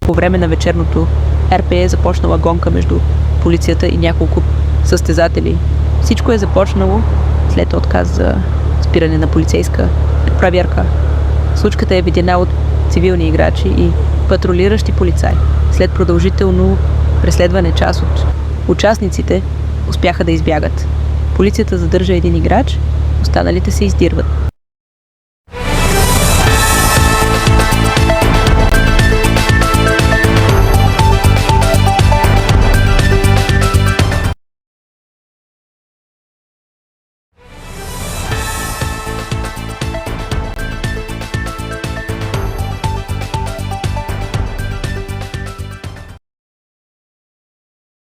По време на вечерното РП е започнала гонка между полицията и няколко състезатели. Всичко е започнало след отказ за спиране на полицейска проверка. Случката е видена от цивилни играчи и патрулиращи полицаи. След продължително преследване част от участниците успяха да избягат. Полицията задържа един играч, останалите се издирват.